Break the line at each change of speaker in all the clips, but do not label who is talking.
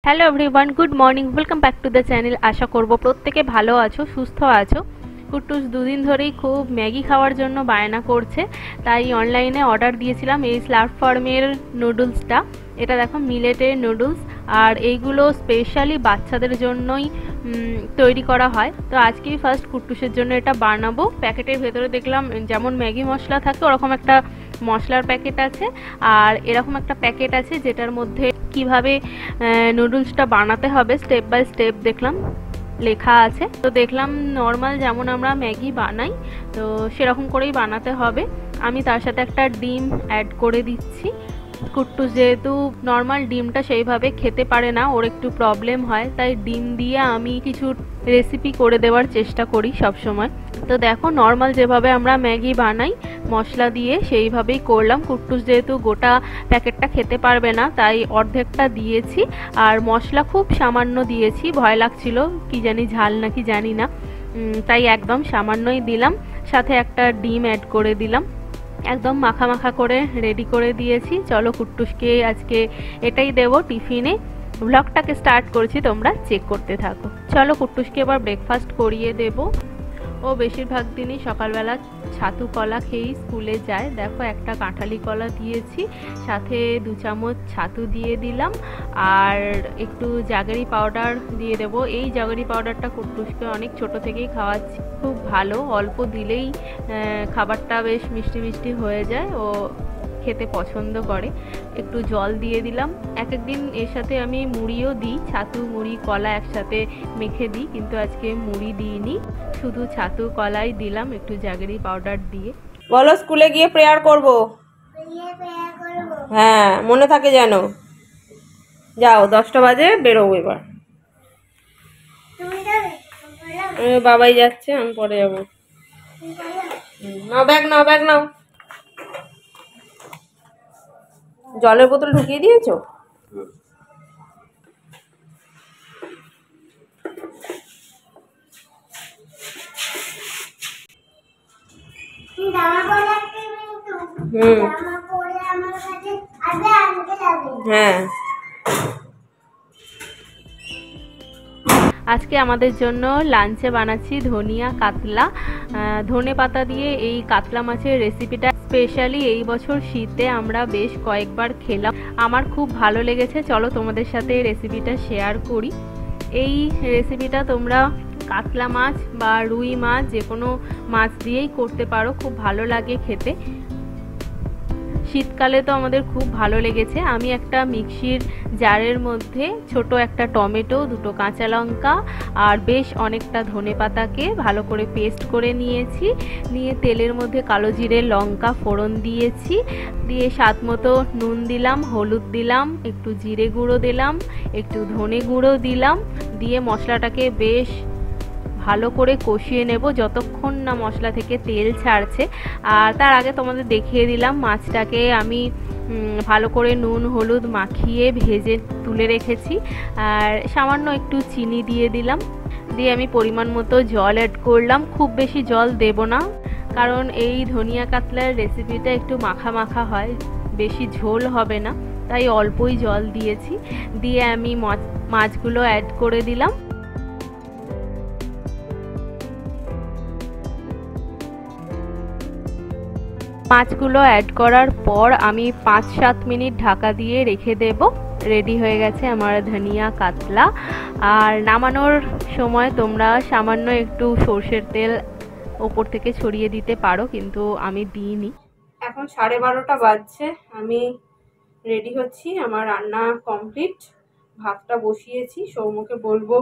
Hello everyone, good morning, welcome back to the channel. আশা করব প্রত্যেকে ভালো আছো, সুস্থ আছো। কুট্টুস দুদিন ধরেই খুব ম্যাগি খাওয়ার জন্য বায়না করছে, তাই অনলাইনে অর্ডার দিয়েছিলাম এই স্লার্প ফার্মের নুডলসটা। এটা দেখো মিলেটের নুডলস, আর এইগুলো স্পেশালি বাচ্চাদের জন্যই তৈরি করা হয়। তো আজকেই ফার্স্ট কুট্টুসের জন্য এটা বানাবো। প্যাকেটের ভেতরে দেখলাম যেমন ম্যাগি মশলা থাকে ওরকম একটা মশলার প্যাকেট আছে, আর এরকম একটা প্যাকেট আছে যেটার মধ্যে কিভাবে নুডলসটা বানাতে হবে স্টেপ বাই স্টেপ দেখলাম লেখা আছে। তো দেখলাম নর্মাল যেমন আমরা ম্যাগি বানাই তো সেরকম করেই বানাতে হবে। আমি তার সাথে একটা ডিম অ্যাড করে দিচ্ছি। কুট্টুস যেহেতু নর্মাল ডিমটা সেইভাবে খেতে পারে না, ওর একটু প্রবলেম হয়, তাই ডিম দিয়ে আমি কিছু রেসিপি করে দেওয়ার চেষ্টা করি সব সময়। তো দেখো নর্মাল যেভাবে আমরা ম্যাগি বানাই মশলা দিয়ে সেইভাবেই করলাম। কুট্টুস যেহেতু গোটা প্যাকেটটা খেতে পারবে না তাই অর্ধেকটা দিয়েছি, আর মশলা খুব সামান্য দিয়েছি, ভয় লাগছিল কি জানি ঝাল নাকি জানি না, তাই একদম সামান্যই দিলাম। সাথে একটা ডিম অ্যাড করে দিলাম, একদম মাখা মাখা করে রেডি করে দিয়েছি। চলো কুট্টুসকে আজকে এটাই দেবো টিফিনে। ব্লগটাকে স্টার্ট করছি, তোমরা চেক করতে থাকো। চলো কুট্টুসকে এবার ব্রেকফাস্ট করিয়ে দেবো। ও বেশিরভাগ দিনই সকালবেলা ছাতু কলা খেয়েই স্কুলে যায়। দেখো একটা কাঁঠালি কলা দিয়েছি, সাথে 2 চামচ ছাতু দিয়ে দিলাম, আর একটু জাগেরি পাউডার দিয়ে দেবো। এই জাগেরি পাউডারটা কুট্টুসকে অনেক ছোট থেকেই খাওয়াচ্ছি, খুব ভালো, অল্প দিলেই খাবারটা বেশ মিষ্টি মিষ্টি হয়ে যায়, ও খেতে পছন্দ করে। একটু জল দিয়ে দিলাম। এক একদিন এর সাথে আমি মুড়িও দিই, ছাতু মুড়ি কলা একসাথে মেখে দিই, কিন্তু আজকে মুড়ি দিইনি, শুধু ছাতু কলাই দিলাম একটু জাগেরি পাউডার দিয়ে।
বলো স্কুলে গিয়ে প্রেয়ার করব। হ্যাঁ মনে থাকে যেন। যাও 10টা বাজে বেরোবো এবার। বাবাই যাচ্ছে, আমি পরে যাবো। নাও ব্যাগ নাও, ব্যাগ নাও। জলের বোতল ঢুকিয়ে দিয়েছো? হ্যাঁ।
আজকে আমাদের জন্য লাঞ্চে বানাচ্ছি ধনিয়া কাতলা। ধনে পাতা দিয়ে এই কাতলা মাছের রেসিপিটা স্পেশালি এই বছর শীতে আমরা বেশ কয়েকবার খেলাম, আমার খুব ভালো লেগেছে। চলো তোমাদের সাথে এই রেসিপিটা শেয়ার করি। এই রেসিপিটা তোমরা কাতলা মাছ বা রুই মাছ যে কোনো মাছ দিয়েই করতে পারো, খুব ভালো লাগে খেতে। শীতকালে তো আমাদের খুব ভালো লেগেছে। আমি একটা মিক্সির জারের মধ্যে ছোট একটা টমেটো, 2টো কাঁচা লঙ্কা আর বেশ অনেকটা ধনেপাতাকে ভালো করে পেস্ট করে নিয়েছি। নিয়ে তেলের মধ্যে কালো জিরে লঙ্কা ফোড়ন দিয়েছি, দিয়ে স্বাদ মতো নুন দিলাম, হলুদ দিলাম, একটু জিরে গুঁড়ো দিলাম, একটু ধনে গুঁড়ো দিলাম, দিয়ে মশলাটাকে বেশ ভালো করে কষিয়ে নেব যতক্ষণ না মশলা থেকে তেল ছাড়ছে। আর তার আগে তোমাদের দেখিয়ে দিলাম মাছটাকে আমি ভালো করে নুন হলুদ মাখিয়ে ভেজে তুলে রেখেছি, আর সামান্য একটু চিনি দিয়ে দিলাম, দিয়ে আমি পরিমাণ মতো জল অ্যাড করলাম। খুব বেশি জল দেব না, কারণ এই ধনিয়া কাতলার রেসিপিটা একটু মাখা মাখা হয়, বেশি ঝোল হবে না, তাই অল্পই জল দিয়েছি। দিয়ে আমি মাছগুলো অ্যাড করে দিলাম। মাছগুলো অ্যাড করার পর আমি 5-7 মিনিট ঢাকা দিয়ে রেখে দেব। রেডি হয়ে গেছে আমার ধনিয়া কাতলা। আর নামানোর সময় তোমরা সামান্য একটু সর্ষের তেল ওপর থেকে ছড়িয়ে দিতে পারো, কিন্তু আমি দিইনি।
এখন 12:30 বাজছে, আমি রেডি হচ্ছি, আমার রান্না কমপ্লিট। ভাতটা বসিয়েছি, সৌম্যকে বলবো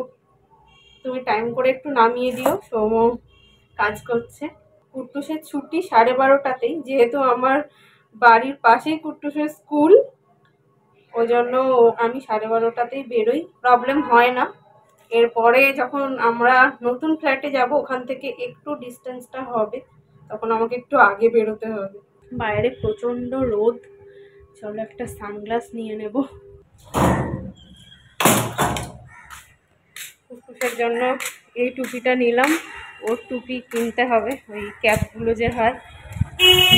তুমি টাইম করে একটু নামিয়ে দিও, সৌম্য কাজ করছে। কুট্টুসের ছুটি 12:30তেই, যেহেতু আমার বাড়ির পাশেই কুট্টুসের স্কুল, ওই জন্য আমি 12:30তেই বেরোই, প্রবলেম হয় না। এরপরে যখন আমরা নতুন ফ্ল্যাটে যাব ওখান থেকে একটু ডিস্টেন্সটা হবে, তখন আমাকে একটু আগে বেরোতে হবে। বাইরে প্রচন্ড রোদ, চলো একটা সানগ্লাস নিয়ে নেব। কুট্টুসের জন্য এই টুপিটা নিলাম, ওর টুপি কিনতে হবে, ওই ক্যাপগুলো যে হয়,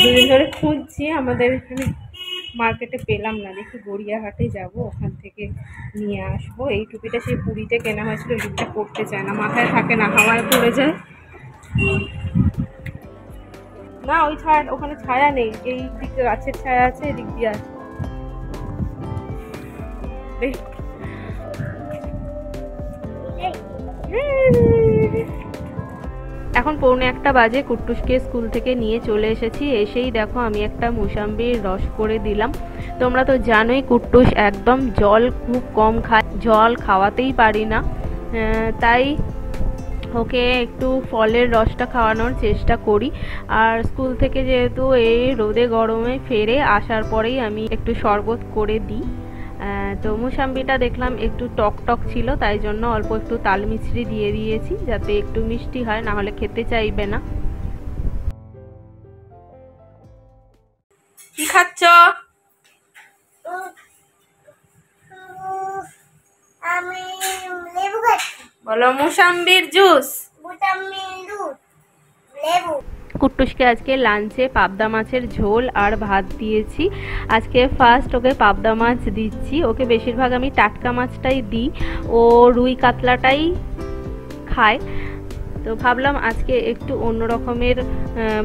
দুদিন ধরে খুঁজছি, আমাদের এখানে মার্কেটে পেলাম না, দেখি গড়িয়াহাটে যাব, ওখান থেকে নিয়ে আসবো। এই টুপিটা সেই পুরীতে কেনা হয়েছিল, এই টুপিটা পরতে চায় না, মাথায় থাকে না, হাওয়ায় পড়ে যায়। না ওই ছায়া, ওখানে ছায়া নেই, এই দিকে গাছের ছায়া আছে, এদিক দিয়ে আছে। এখন 1:45 বাজে, কুট্টুসকে স্কুল থেকে নিয়ে চলে এসেছি। এসেই দেখো আমি একটা মুসাম্বির রস করে দিলাম। তোমরা তো জানোই কুট্টুস একদম জল খুব কম খায়, জল খাওয়াতেই পারি না, তাই ওকে একটু ফলের রসটা খাওয়ানোর চেষ্টা করি। আর স্কুল থেকে যেহেতু এই রোদে গরমে ফেরে আসার পরেই আমি একটু শরবত করে দিই। তো মুসাম্বিটা দেখলাম একটু টক টক ছিল, তাই জন্য অল্প একটু তাল মিছরি দিয়ে দিয়েছি, যাতে একটু মিষ্টি হয়, না হলে খেতে চাইবে না। কি খাচ্ছ?
আমি লেবু খাচ্ছি।
বলো মুসাম্বির জুস।
লেবু।
কুট্টুসকে আজকে লাঞ্চে পাবদা মাছের ঝোল আর ভাত দিয়েছি। আজকে ফার্স্ট ওকে পাবদা মাছ দিচ্ছি, ওকে বেশিরভাগ আমি টাটকা মাছটাই দিই, ও রুই কাতলাটাই খায়। তো ভাবলাম আজকে একটু অন্য রকমের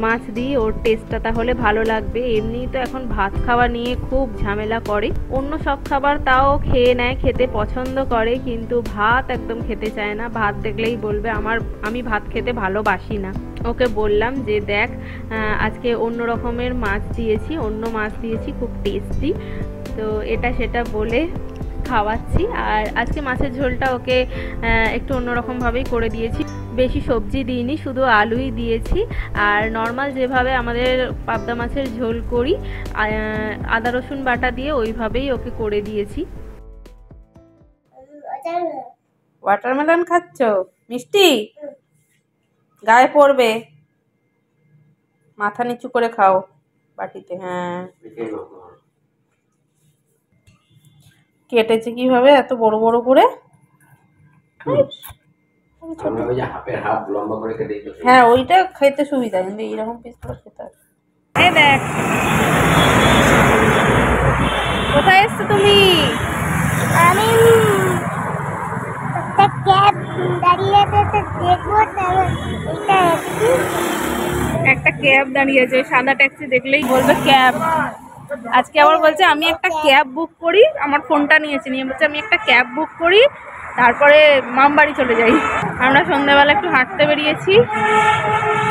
মাছ দিই, ওর টেস্টটা তাহলে ভালো লাগবে। এমনি তো এখন ভাত খাওয়া নিয়ে খুব ঝামেলা করে, অন্য সব খাবার তাও খেয়ে নেয়, খেতে পছন্দ করে, কিন্তু ভাত একদম খেতে চায় না। ভাত দেখলেই বলবে আমি ভাত খেতে ভালোবাসি না। ওকে বললাম যে দেখ আজকে অন্য রকমের মাছ দিয়েছি, অন্য মাছ দিয়েছি, খুব টেস্টি। তো এটা সেটা বলে খাওয়াচ্ছি। আর আজকে মাছের ঝোলটা ওকে একটু অন্যরকমভাবেই করে দিয়েছি, বেশি সবজি দিইনি, শুধু আলুই দিয়েছি। আর নর্মাল যেভাবে আমাদের পাবদা মাছের ঝোল করি আদা রসুন বাটা দিয়ে, ওইভাবেই ওকে করে দিয়েছি।
ওয়াটারমেলন খাচ্ছ? মিষ্টি গায়ে পড়বে, মাথা নিচু করে খাও বাটিতে। হ্যাঁ, কেটেছে কিভাবে এত বড় বড় করে? হ্যাঁ ওইটা খেতে সুবিধা, কিন্তু এইরকম পিস করে খেতে হবে। এই দেখ, কোথায় এসছো তুমি?
আমি একটা ক্যাব দাঁড়িয়ে আছে, দেখবো এটা
একটা ক্যাব দাঁড়িয়েছে, সাদা ট্যাক্সি দেখলেই বলবে ক্যাব। আজকে আবার বলছে আমি একটা ক্যাব বুক করি, আমার ফোনটা নিয়েছে, নিয়ে বলছে আমি একটা ক্যাব বুক করি, তারপরে মামবাড়ি চলে যাই। আমরা সন্ধ্যাবেলা একটু হাঁটতে বেরিয়েছি,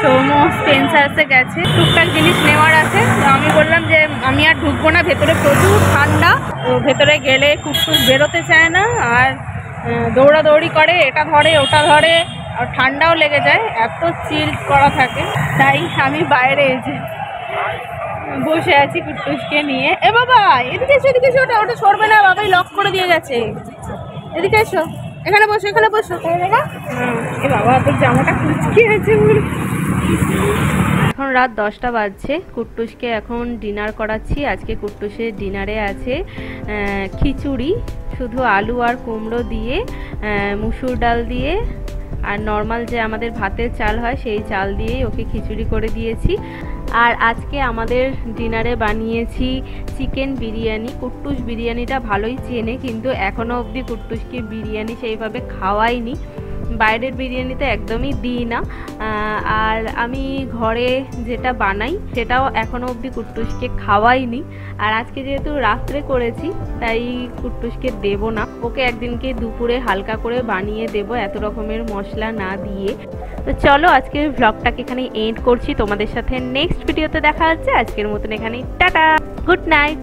সৌম স্পেন্সার্সে গেছে, টুকটাক জিনিস নেওয়ার আছে। তো আমি বললাম যে আমি আর ঢুকবো না, ভেতরে প্রচুর ঠান্ডা। তো ভেতরে গেলে কুটকুট বেরোতে চায় না, আর দৌড়াদৌড়ি করে, এটা ধরে ওটা ধরে, আর ঠান্ডাও লেগে যায়, এত চিল করা থাকে। তাই আমি বাইরে এসে বসে আছি কুট্টুসকে নিয়ে। এ বাবা এদিকে এসো, এদিকে এসো, ওটা ওটা সরবে না, বাবাই লক করে দিয়ে গেছে। এদিকে এসো, এখানে বসো, এখানে বসো। এ বাবা তোর জামাটা কুচকে আছে। এখন রাত 10টা বাজছে, কুট্টুসকে এখন ডিনার করাচ্ছি। আজকে কুট্টুসের ডিনারে আছে খিচুড়ি, শুধু আলু আর কুমড়ো দিয়ে, মুসুর ডাল দিয়ে, আর নর্মাল যে আমাদের ভাতের চাল হয় সেই চাল দিয়েই ওকে খিচুড়ি করে দিয়েছি। আর আজকে আমাদের ডিনারে বানিয়েছি চিকেন বিরিয়ানি। কুট্টুস বিরিয়ানিটা ভালোই চেনে, কিন্তু এখনও অবধি কুট্টুসকে বিরিয়ানি সেইভাবে খাওয়াইনি, বাইরের বিরিয়ানিতে একদমই দিই না। আর আমি ঘরে যেটা বানাই সেটাও এখনও অবধি কুট্টুসকে খাওয়াইনি। আর আজকে যেহেতু রাত্রে করেছি তাই কুট্টুসকে দেবো না, ওকে একদিনকে দুপুরে হালকা করে বানিয়ে দেব, এত রকমের মশলা না দিয়ে। তো চলো আজকের ভ্লগটাকে এখানে এন্ড করছি, তোমাদের সাথে নেক্সট ভিডিওতে দেখা হচ্ছে। আজকের মতন এখানে টাটা, গুড নাইট।